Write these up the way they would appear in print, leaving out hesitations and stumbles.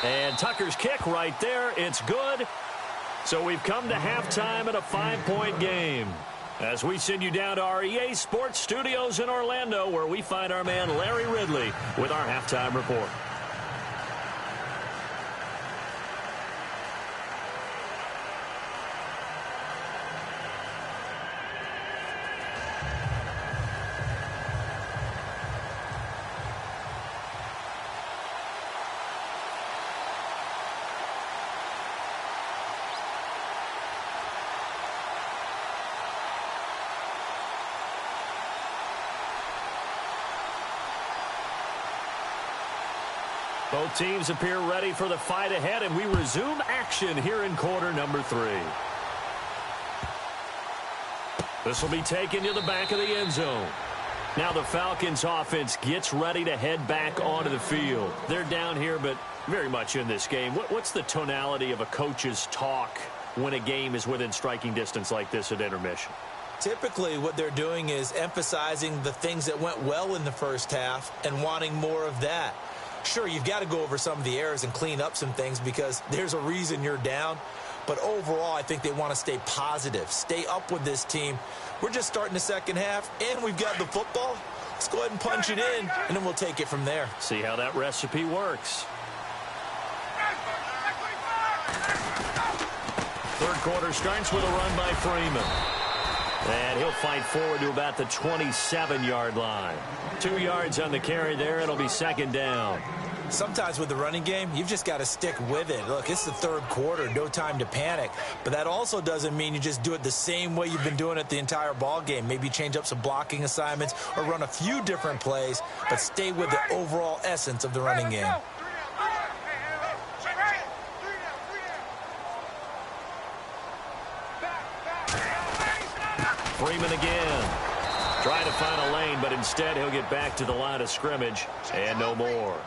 And Tucker's kick right there. It's good. So we've come to halftime in a 5-point game. As we send you down to our EA Sports Studios in Orlando, where we find our man Larry Ridley with our halftime report. Both teams appear ready for the fight ahead, and we resume action here in quarter number 3. This will be taken to the back of the end zone. Now the Falcons offense gets ready to head back onto the field. They're down here, but very much in this game. What's the tonality of a coach's talk when a game is within striking distance like this at intermission? Typically, what they're doing is emphasizing the things that went well in the first half and wanting more of that. Sure, you've got to go over some of the errors and clean up some things because there's a reason you're down. But overall, I think they want to stay positive, stay up with this team. We're just starting the second half, and we've got the football. Let's go ahead and punch it in, and then we'll take it from there. See how that recipe works. Third quarter starts with a run by Freeman. And he'll fight forward to about the 27-yard line. 2 yards on the carry there. It'll be second down. Sometimes with the running game, you've just got to stick with it. Look, it's the third quarter, no time to panic. But that also doesn't mean you just do it the same way you've been doing it the entire ball game. Maybe change up some blocking assignments or run a few different plays, but stay with the overall essence of the running game. Freeman again. Trying to find a lane, but instead he'll get back to the line of scrimmage and no more.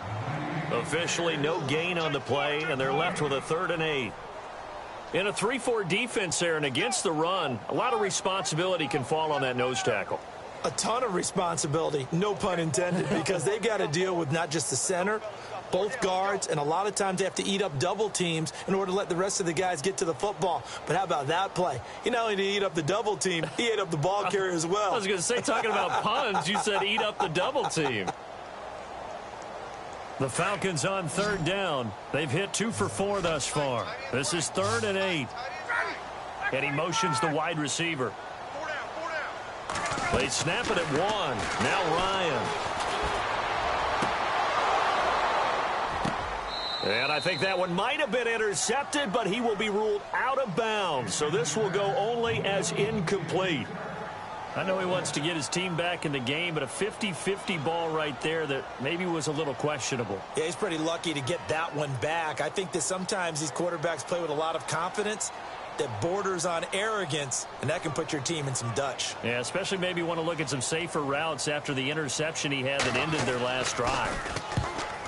Officially no gain on the play, and they're left with a 3rd and 8. In a 3-4 defense there and against the run, a lot of responsibility can fall on that nose tackle. A ton of responsibility, no pun intended, because they've got to deal with not just the center, both guards, and a lot of times they have to eat up double teams in order to let the rest of the guys get to the football. But how about that play? He not only did he eat up the double team, he ate up the ball carrier as well. I was going to say, talking about puns, you said eat up the double team. The Falcons on 3rd down. They've hit 2 for 4 thus far. This is 3rd and 8. And he motions the wide receiver. They snap it at 1. Now Ryan. And I think that one might have been intercepted, but he will be ruled out of bounds. So this will go only as incomplete. I know he wants to get his team back in the game, but a 50-50 ball right there that maybe was a little questionable. Yeah, he's pretty lucky to get that one back. I think that sometimes these quarterbacks play with a lot of confidence that borders on arrogance, and that can put your team in some Dutch. Yeah, especially maybe want to look at some safer routes after the interception he had that ended their last drive.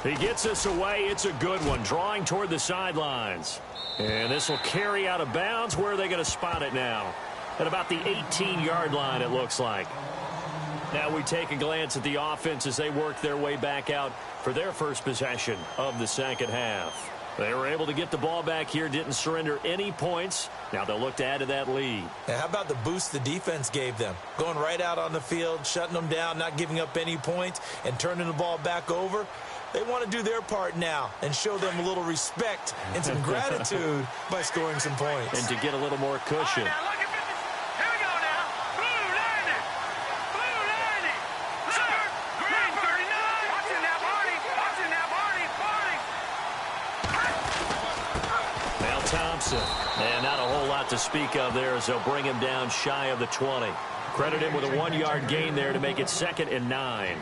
He gets this away. It's a good one, drawing toward the sidelines. And this will carry out of bounds. Where are they going to spot it now? At about the 18-yard line, it looks like. Now we take a glance at the offense as they work their way back out for their first possession of the second half. They were able to get the ball back here, didn't surrender any points. Now they'll look to add to that lead. And how about the boost the defense gave them? Going right out on the field, shutting them down, not giving up any points, and turning the ball back over. They want to do their part now and show them a little respect and some gratitude by scoring some points. And to get a little more cushion. And not a whole lot to speak of there as they'll bring him down shy of the 20. Credit him with a 1-yard gain there to make it 2nd and 9.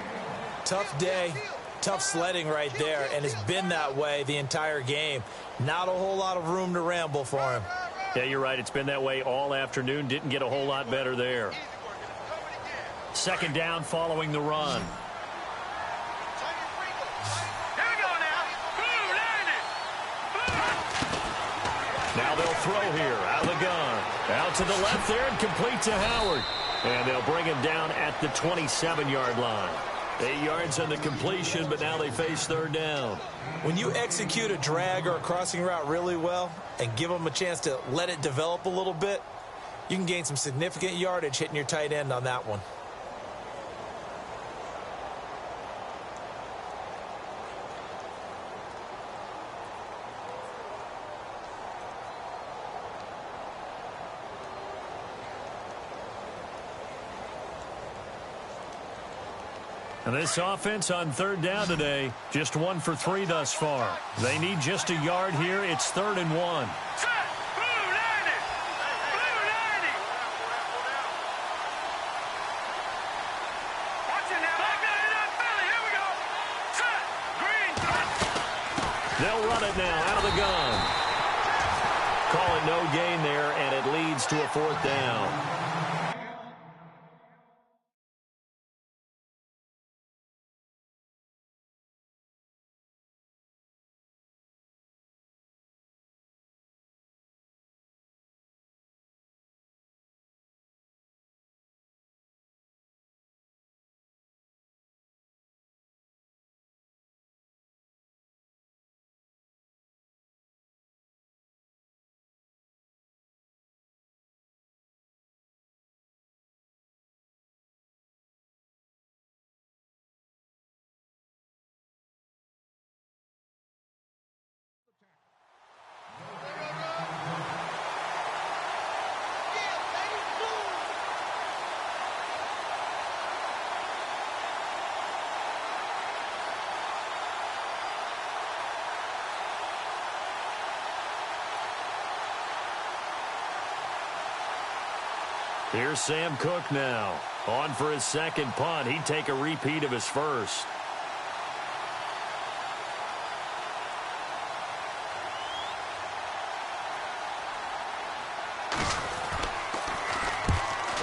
Tough day, tough sledding right there, and it's been that way the entire game. Not a whole lot of room to ramble for him. Yeah, you're right. It's been that way all afternoon. Didn't get a whole lot better there. 2nd down following the run. Now they'll throw here, out of the gun. Out to the left there and complete to Howard. And they'll bring him down at the 27-yard line. 8 yards on the completion, but now they face third down. When you execute a drag or a crossing route really well and give them a chance to let it develop a little bit, you can gain some significant yardage hitting your tight end on that one. And this offense on third down today, just 1 for 3 thus far. They need just a yard here. It's 3rd and 1. They'll run it now out of the gun. Call it no gain there, and it leads to a 4th down. Here's Sam Cook now. On for his second punt. He'd take a repeat of his first.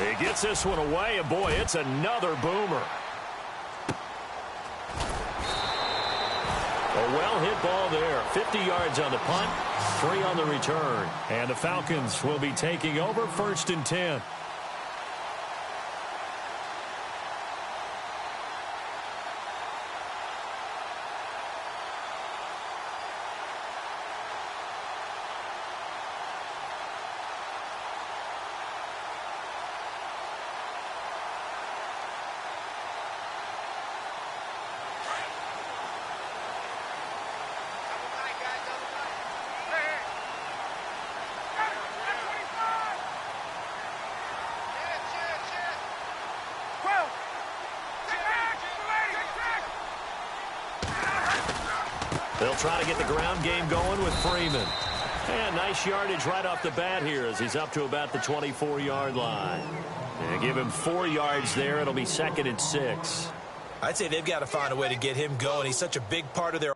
He gets this one away, and boy, it's another boomer. A well-hit ball there. 50 yards on the punt, 3 on the return. And the Falcons will be taking over 1st and 10. They'll try to get the ground game going with Freeman. And nice yardage right off the bat here as he's up to about the 24-yard line. And give him 4 yards there. It'll be 2nd and 6. I'd say they've got to find a way to get him going. He's such a big part of their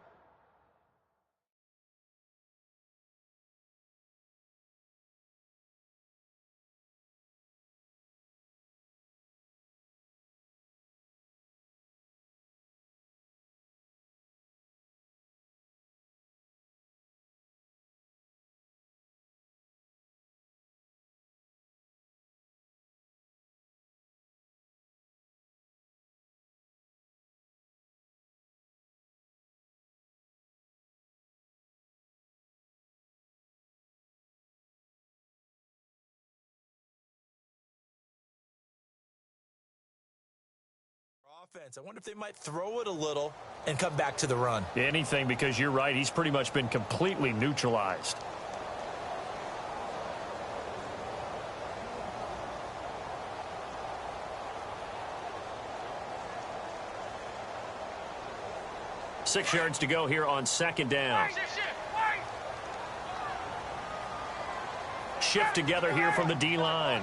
offense. I wonder if they might throw it a little and come back to the run. Anything, because you're right. He's pretty much been completely neutralized. Six yards to go here on 2nd down. Shift together here from the D-line.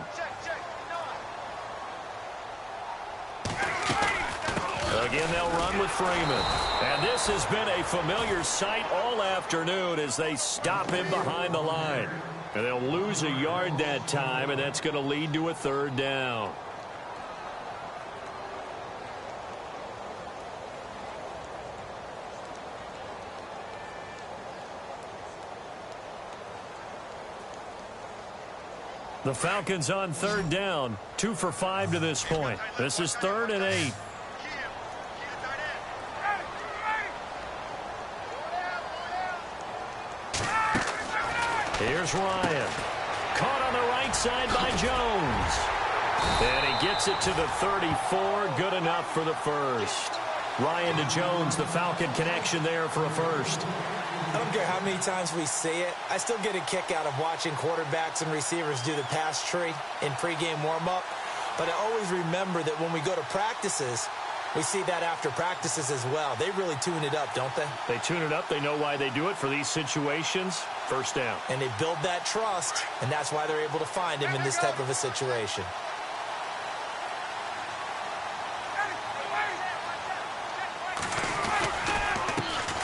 Again, they'll run with Freeman. And this has been a familiar sight all afternoon as they stop him behind the line. And they'll lose a yard that time, and that's going to lead to a 3rd down. The Falcons on 3rd down, 2 for 5 to this point. This is 3rd and 8. Here's Ryan. Caught on the right side by Jones. And he gets it to the 34. Good enough for the first. Ryan to Jones, the Falcon connection there for a first. I don't care how many times we see it. I still get a kick out of watching quarterbacks and receivers do the pass tree in pregame warm-up. But I always remember that when we go to practices, we see that after practices as well. They really tune it up, don't they? They tune it up. They know why they do it for these situations. First down. And they build that trust, and that's why they're able to find him in this type of a situation.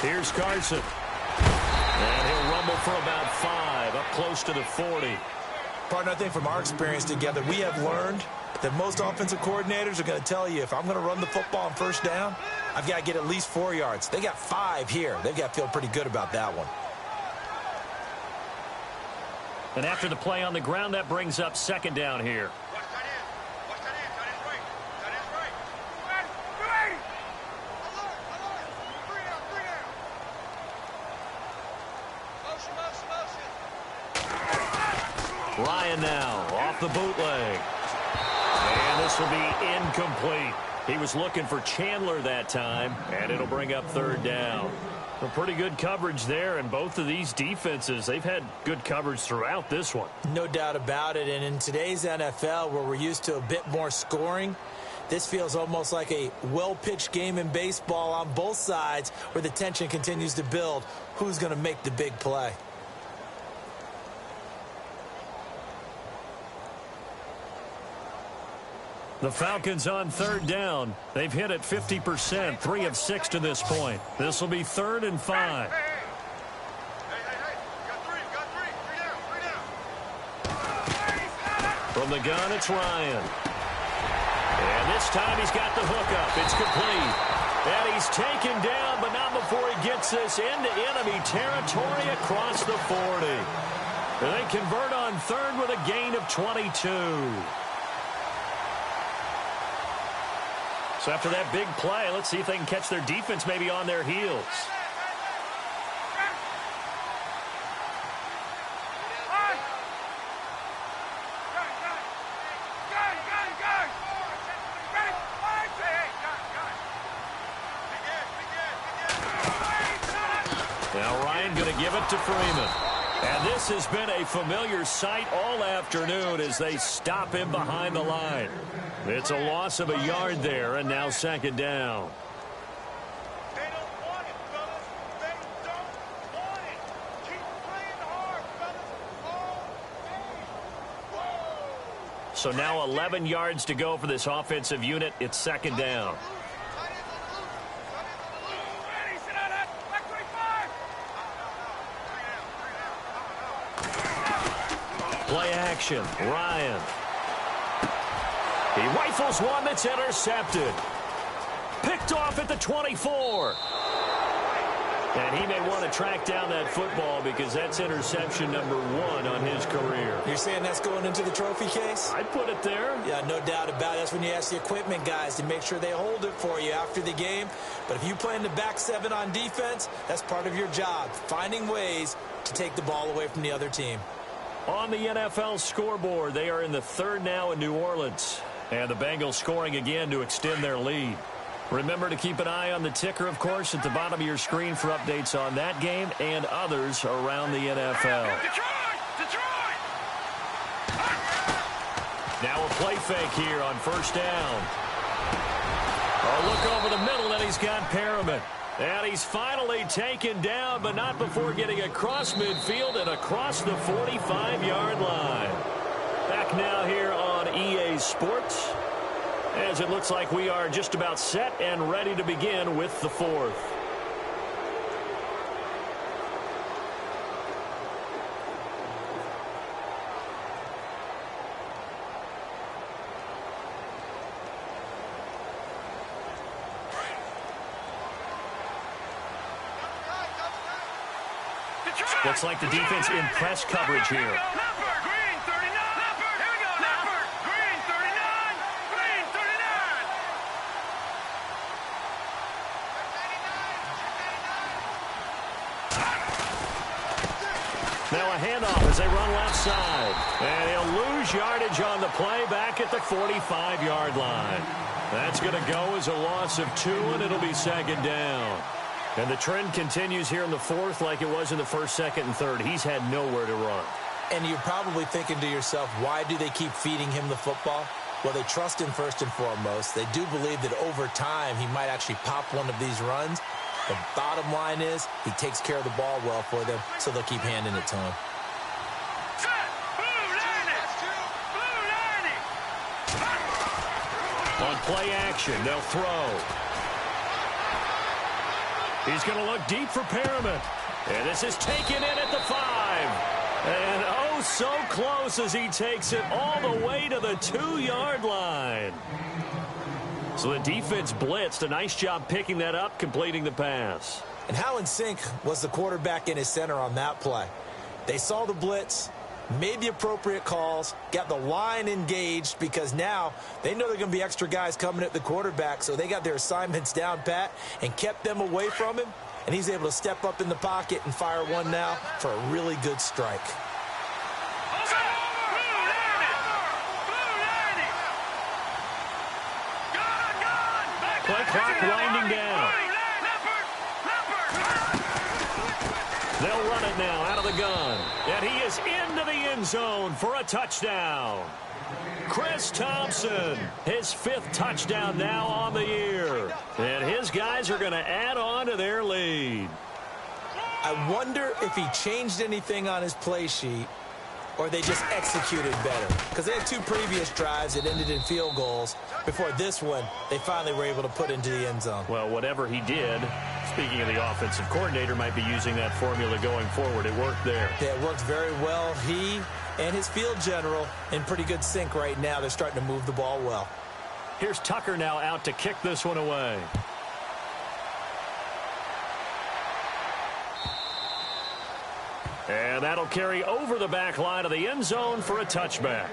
Here's Carson. And he'll rumble for about 5, up close to the 40. Partner, I think from our experience together, we have learned that most offensive coordinators are going to tell you, if I'm going to run the football on first down, I've got to get at least 4 yards. They got 5 here. They've got to feel pretty good about that one. And after the play on the ground, that brings up second down here. Ryan now off the bootleg. And this will be incomplete. He was looking for Chandler that time, and it'll bring up third down. A pretty good coverage there, and both of these defenses, they've had good coverage throughout this one. No doubt about it, and in today's NFL, where we're used to a bit more scoring, this feels almost like a well-pitched game in baseball on both sides where the tension continues to build. Who's going to make the big play? The Falcons on third down. They've hit it 50%, 3 of 6 to this point. This will be 3rd and 5. From the gun, it's Ryan. And this time he's got the hook up. It's complete. And he's taken down, but not before he gets this into enemy territory across the 40. And they convert on third with a gain of 22. So after that big play, let's see if they can catch their defense maybe on their heels. Now Ryan going to give it to Freeman. And this has been a familiar sight all afternoon as they stop him behind the line. It's a loss of a yard there, and now second down. They don't want it, fellas. They don't want it. Keep playing hard, fellas. All day. So now 11 yards to go for this offensive unit. It's second down. Play action. Ryan. He rifles one that's intercepted. Picked off at the 24. And he may want to track down that football because that's interception number 1 on his career. You're saying that's going into the trophy case? I'd put it there. Yeah, no doubt about it. That's when you ask the equipment guys to make sure they hold it for you after the game. But if you play in the back 7 on defense, that's part of your job, finding ways to take the ball away from the other team. On the NFL scoreboard, they are in the 3rd now in New Orleans. And the Bengals scoring again to extend their lead. Remember to keep an eye on the ticker, of course, at the bottom of your screen for updates on that game and others around the NFL. Detroit! Now a play fake here on first down. A look over the middle, and he's got Perriman. And he's finally taken down, but not before getting across midfield and across the 45-yard line. Back now here on EA Sports, as it looks like we are just about set and ready to begin with the 4th. Looks like the defense in press coverage here. Now a handoff as they run left side. And he'll lose yardage on the play back at the 45-yard line. That's going to go as a loss of 2, and it'll be second down. And the trend continues here in the fourth like it was in the first, second, and third. He's had nowhere to run. And you're probably thinking to yourself, why do they keep feeding him the football? Well, they trust him first and foremost. They do believe that over time he might actually pop one of these runs. The bottom line is he takes care of the ball well for them, so they'll keep handing it to him. On play action, they'll throw. He's going to look deep for Perriman. And this is taken in at the 5. And oh, so close as he takes it all the way to the 2-yard line. So the defense blitzed. A nice job picking that up, completing the pass. And how in sync was the quarterback and his center on that play? They saw the blitz, made the appropriate calls, got the line engaged because now they know there are going to be extra guys coming at the quarterback, so they got their assignments down pat and kept them away from him, and he's able to step up in the pocket and fire one now for a really good strike. Play clock winding down. They'll run it now out of the gun. And he is into the end zone for a touchdown. Chris Thompson, his 5th touchdown now on the year. And his guys are going to add on to their lead. I wonder if he changed anything on his play sheet or they just executed better. Because they had 2 previous drives that ended in field goals. Before this one, they finally were able to put into the end zone. Well, whatever he did, speaking of the offensive coordinator, might be using that formula going forward. It worked there. Yeah, it worked very well. He and his field general in pretty good sync right now. They're starting to move the ball well. Here's Tucker now out to kick this one away. And that'll carry over the back line of the end zone for a touchback.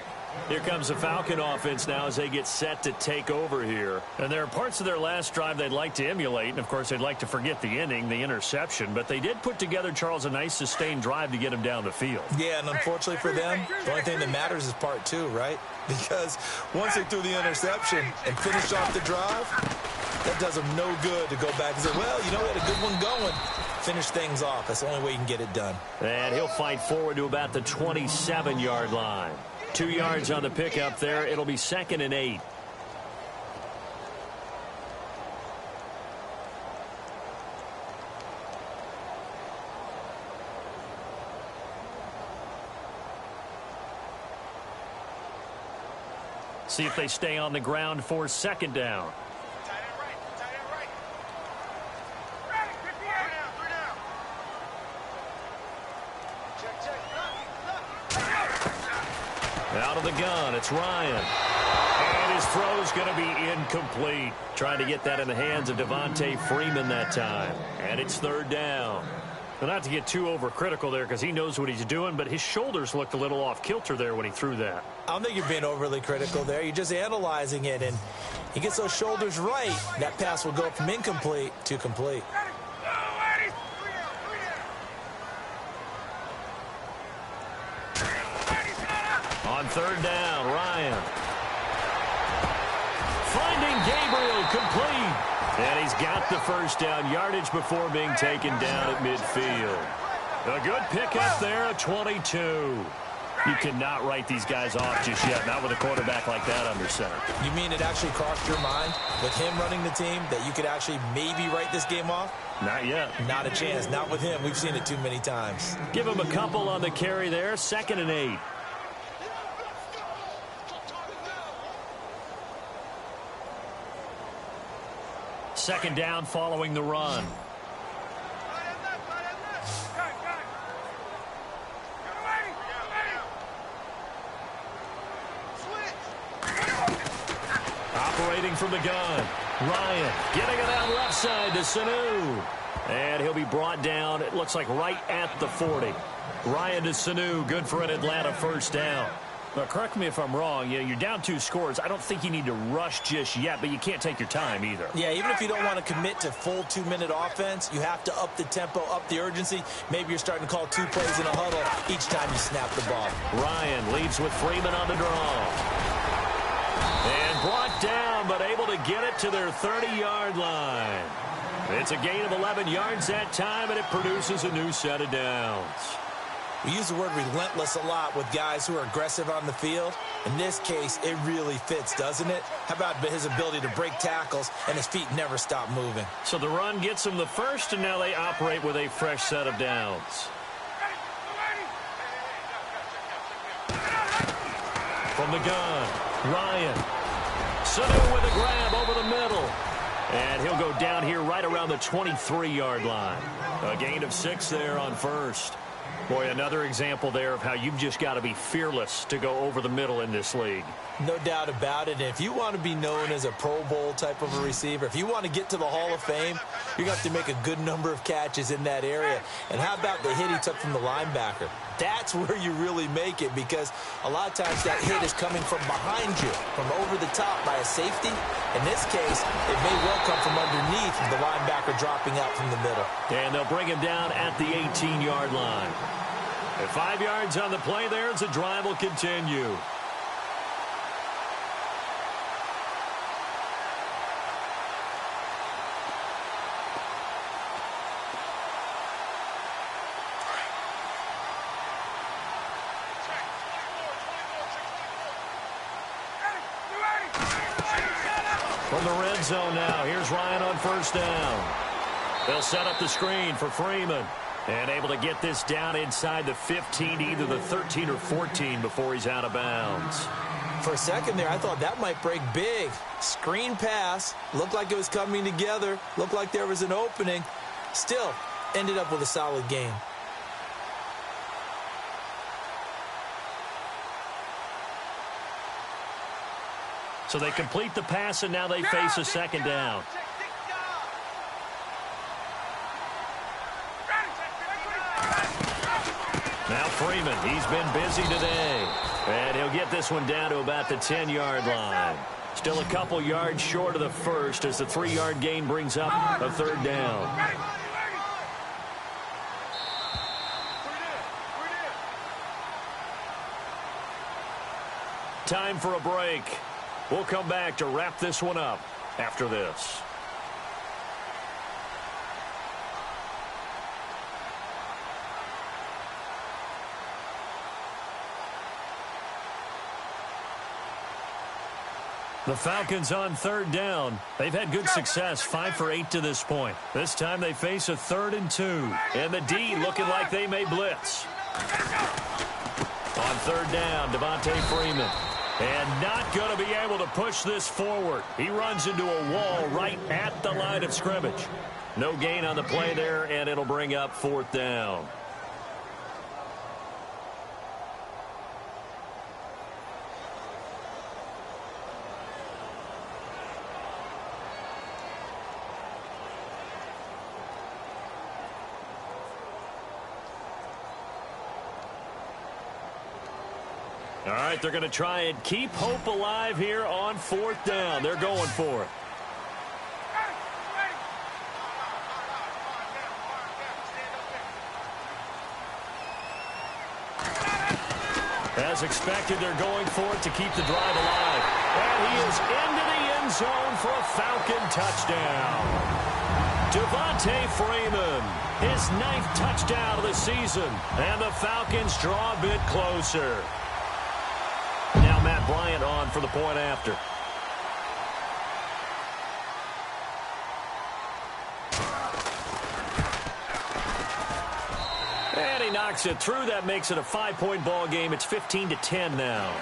Here comes the Falcon offense now as they get set to take over here. And there are parts of their last drive they'd like to emulate. And, of course, they'd like to forget the inning, the interception. But they did put together, Charles, a nice sustained drive to get him down the field. Yeah, and unfortunately for them, the only thing that matters is part 2, right? Because once they threw the interception and finished off the drive, that does them no good to go back and say, well, you know, we had a good one going. Finish things off. That's the only way you can get it done. And he'll fight forward to about the 27-yard line. 2 yards on the pickup there. It'll be 2nd and 8. See if they stay on the ground for 2nd down. Out of the gun, it's Ryan. And his throw's going to be incomplete. Trying to get that in the hands of Devontae Freeman that time. And it's 3rd down. Well, not to get too overcritical there because he knows what he's doing, but his shoulders looked a little off kilter there when he threw that. I don't think you're being overly critical there. You're just analyzing it, and he gets those shoulders right. That pass will go from incomplete to complete. On 3rd down, Ryan. Finding Gabriel complete. And he's got the first down yardage before being taken down at midfield. A good pickup there at 22. You cannot write these guys off just yet, not with a quarterback like that under center. You mean it actually crossed your mind with him running the team that you could actually maybe write this game off? Not yet. Not a chance. Not with him. We've seen it too many times. Give him a couple on the carry there. 2nd and 8. Second down following the run. Operating from the gun. Ryan getting it out left side to Sanu. And he'll be brought down, it looks like right at the 40. Ryan to Sanu, good for an Atlanta first down. But correct me if I'm wrong. You're down 2 scores. I don't think you need to rush just yet, but you can't take your time either. Yeah, even if you don't want to commit to full 2-minute offense, you have to up the tempo, up the urgency. Maybe you're starting to call 2 plays in a huddle each time you snap the ball. Ryan leads with Freeman on the draw. And brought down, but able to get it to their 30-yard line. It's a gain of 11 yards that time, and it produces a new set of downs. We use the word relentless a lot with guys who are aggressive on the field. In this case, it really fits, doesn't it? How about his ability to break tackles and his feet never stop moving? So the run gets them the first, and now they operate with a fresh set of downs. From the gun, Ryan. Sanu with a grab over the middle. And he'll go down here right around the 23-yard line. A gain of 6 there on first. Boy, another example there of how you've just got to be fearless to go over the middle in this league. No doubt about it. And if you want to be known as a Pro Bowl type of a receiver, if you want to get to the Hall of Fame, you're going to have to make a good number of catches in that area. And how about the hit he took from the linebacker? That's where you really make it, because a lot of times that hit is coming from behind you, from over the top by a safety. In this case, it may well come from underneath the linebacker dropping out from the middle. And they'll bring him down at the 18-yard line. At 5 yards on the play there, the drive will continue. From the red zone now, here's Ryan on first down. They'll set up the screen for Freeman. And able to get this down inside the 15, either the 13 or 14 before he's out of bounds. For a second there, I thought that might break big. Screen pass. Looked like it was coming together. Looked like there was an opening. Still, ended up with a solid game. So they complete the pass, and now they face a second down. Now Freeman, he's been busy today. And he'll get this one down to about the 10-yard line. Still a couple yards short of the first as the 3-yard gain brings up a third down. Time for a break. We'll come back to wrap this one up after this. The Falcons on third down. They've had good success, 5 for 8 to this point. This time they face a 3rd and 2. And the D looking like they may blitz. On third down, Devontae Freeman. And not going to be able to push this forward. He runs into a wall right at the line of scrimmage. No gain on the play there, and it'll bring up 4th down. All right, they're going to try and keep hope alive here on 4th down. They're going for it. As expected, they're going for it to keep the drive alive. And he is into the end zone for a Falcon touchdown. Devontae Freeman, his 9th touchdown of the season. And the Falcons draw a bit closer. Now Matt Bryant on for the point after. And he knocks it through. That makes it a 5-point ball game. It's 15-10 now.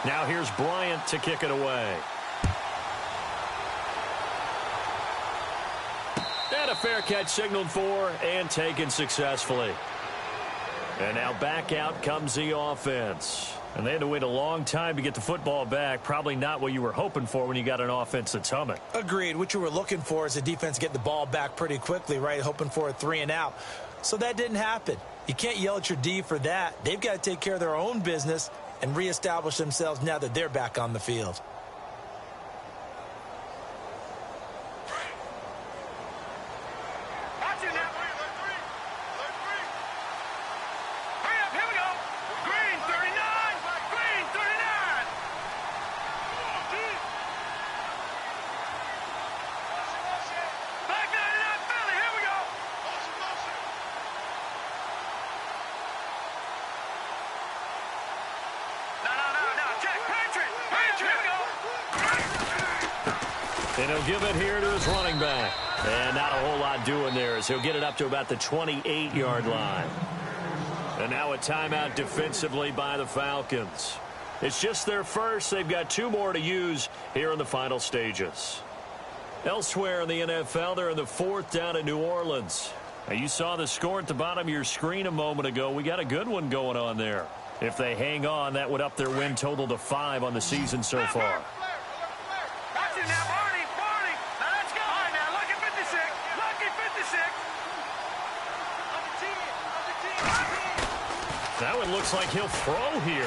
Now here's Bryant to kick it away. fair catch signaled for and taken successfully. And now back out comes the offense. And they had to wait a long time to get the football back. Probably not what you were hoping for when you got an offense that's humming. Agreed. What you were looking for is the defense get the ball back pretty quickly, right? Hoping for a 3-and-out. So that didn't happen. You can't yell at your D for that. They've got to take care of their own business and reestablish themselves now that they're back on the field. And he'll give it here to his running back. And not a whole lot doing there as he'll get it up to about the 28-yard line. And now a timeout defensively by the Falcons. It's just their first. They've got 2 more to use here in the final stages. Elsewhere in the NFL, they're in the 4th down in New Orleans. Now, you saw the score at the bottom of your screen a moment ago. We got a good one going on there. If they hang on, that would up their win total to 5 on the season so far. Now it looks like he'll throw here.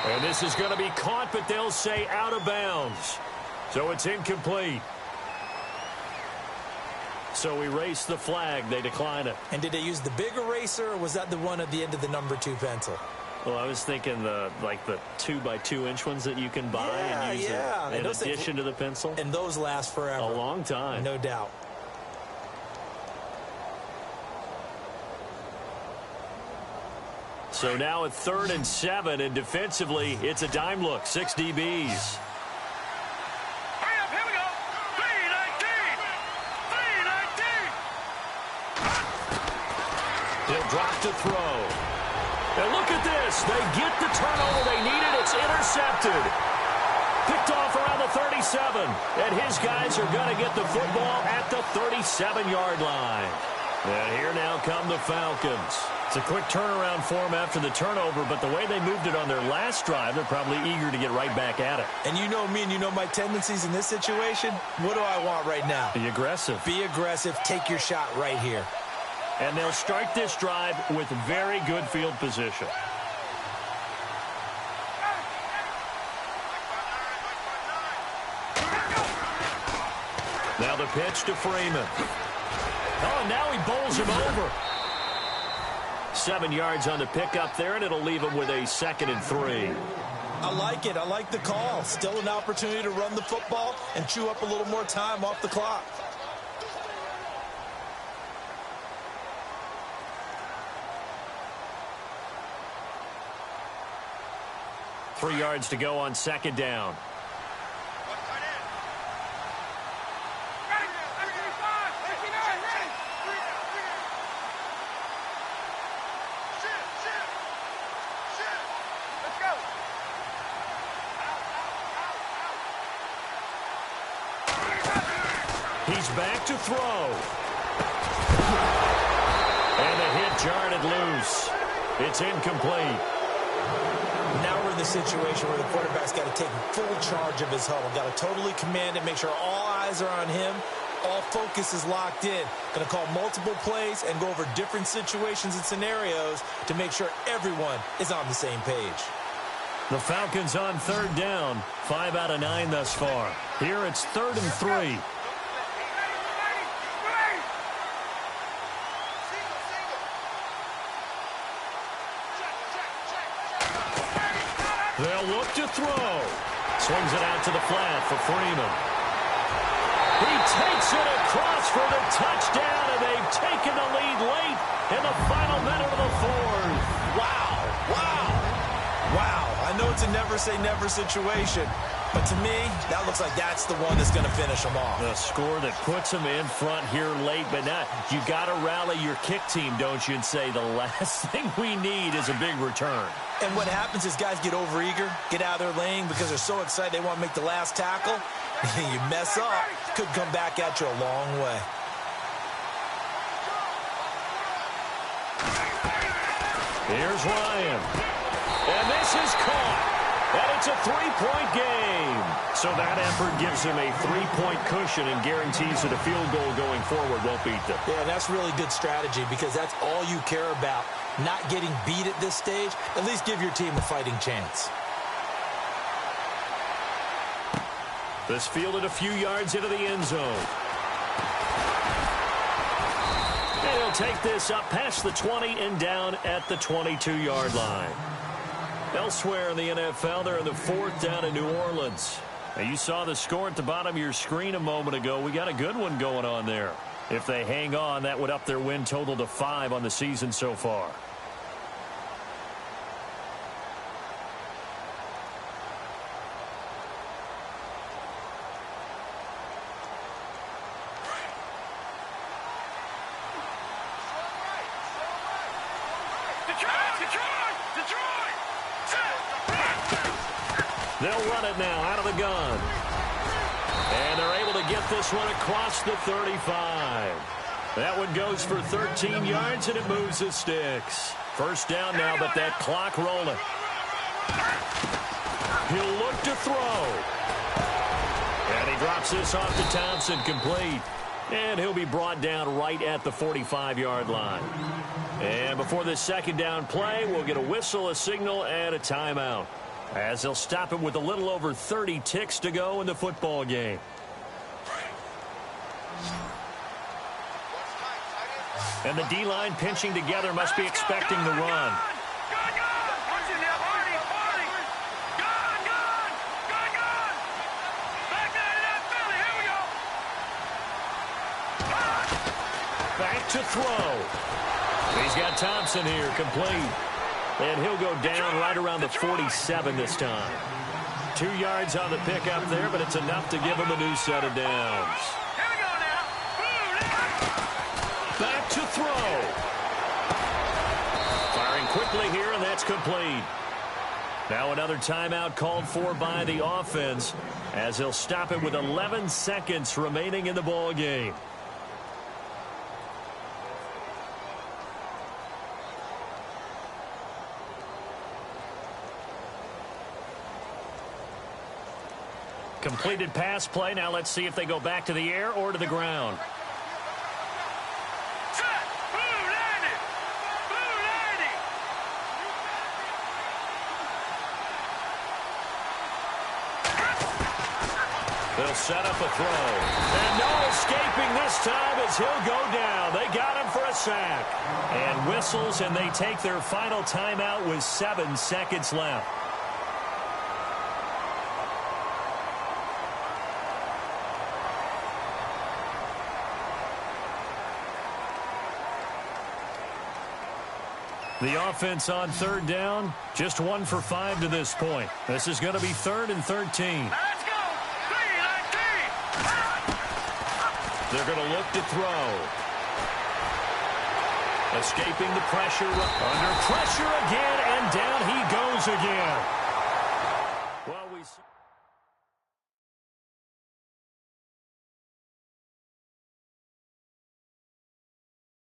And this is going to be caught, but they'll say out of bounds. So it's incomplete. So erase the flag. They decline it. And did they use the big eraser, or was that the one at the end of the number 2 pencil? Well, I was thinking the 2x2-inch ones that you can buy and use in addition to the pencil. And those last forever. A long time. No doubt. So now at 3rd and 7, and defensively, it's a dime look. 6 DBs. Hurry up, here we go. 3-19. He'll drop to throw. And look at this. They get the turnover they needed. It's intercepted. Picked off around the 37. And his guys are going to get the football at the 37-yard line. And here now come the Falcons. It's a quick turnaround for them after the turnover, but the way they moved it on their last drive, they're probably eager to get right back at it. And you know me and you know my tendencies in this situation. What do I want right now? Be aggressive. Be aggressive. Take your shot right here. And they'll start this drive with very good field position. Now the pitch to Freeman. Oh, and now he bowls him over. 7 yards on the pickup there, and it'll leave him with a 2nd and 3. I like it. I like the call. Still an opportunity to run the football and chew up a little more time off the clock. Three yards to go on 2nd down. He's back to throw. And the hit jarred it loose. It's incomplete. Now we're in the situation where the quarterback's got to take full charge of his huddle. Got to totally command it, make sure all eyes are on him. All focus is locked in. Going to call multiple plays and go over different situations and scenarios to make sure everyone is on the same page. The Falcons on 3rd down. 5 out of 9 thus far. Here it's 3rd and 3. They'll look to throw. Swings it out to the flat for Freeman. He takes it across for the touchdown, and they've taken the lead late in the final minute of the 4th. Wow. Wow. Wow. I know it's a never say never situation, But to me, that looks like that's the one that's going to finish them off. The score that puts them in front here late, but not. You got to rally your kick team, don't you, and say the last thing we need is a big return. And what happens is guys get overeager, get out of their lane because they're so excited they want to make the last tackle. You mess up, could come back at you a long way. Here's Ryan. And this is caught. And it's a three-point game. So that effort gives him a three-point cushion and guarantees that a field goal going forward won't beat them. Yeah, that's really good strategy because that's all you care about. Not getting beat at this stage, at least give your team a fighting chance. This fielded a few yards into the end zone. And he'll take this up past the 20 and down at the 22-yard line. Elsewhere in the NFL, they're in the fourth down in New Orleans. Now, you saw the score at the bottom of your screen a moment ago. We got a good one going on there. If they hang on, that would up their win total to 5 on the season so far. They'll run it now out of the gun. And they're able to get this one across the 35. That one goes for 13 yards, and it moves the sticks. First down now, but that clock rolling. He'll look to throw. And he drops this off to Thompson, complete. And he'll be brought down right at the 45-yard line. And before this second down play, we'll get a whistle, a signal, and a timeout, as they'll stop it with a little over 30 ticks to go in the football game. And the D-line pinching together must be expecting the run. Back to throw. He's got Thompson here, complete. And he'll go down right around the 47 this time. 2 yards on the pickup there, but it's enough to give him a new set of downs. Back to throw. Firing quickly here, and that's complete. Now another timeout called for by the offense, as he'll stop it with 11 seconds remaining in the ball game. Completed pass play. Now let's see if they go back to the air or to the ground. They'll set up a throw. And no escaping this time as he'll go down. They got him for a sack. And whistles, and they take their final timeout with 7 seconds left. The offense on third down, just 1 for 5 to this point. This is going to be 3rd and 13. Let's go! 3-19! They're going to look to throw. Escaping the pressure. Under pressure again, and down he goes again.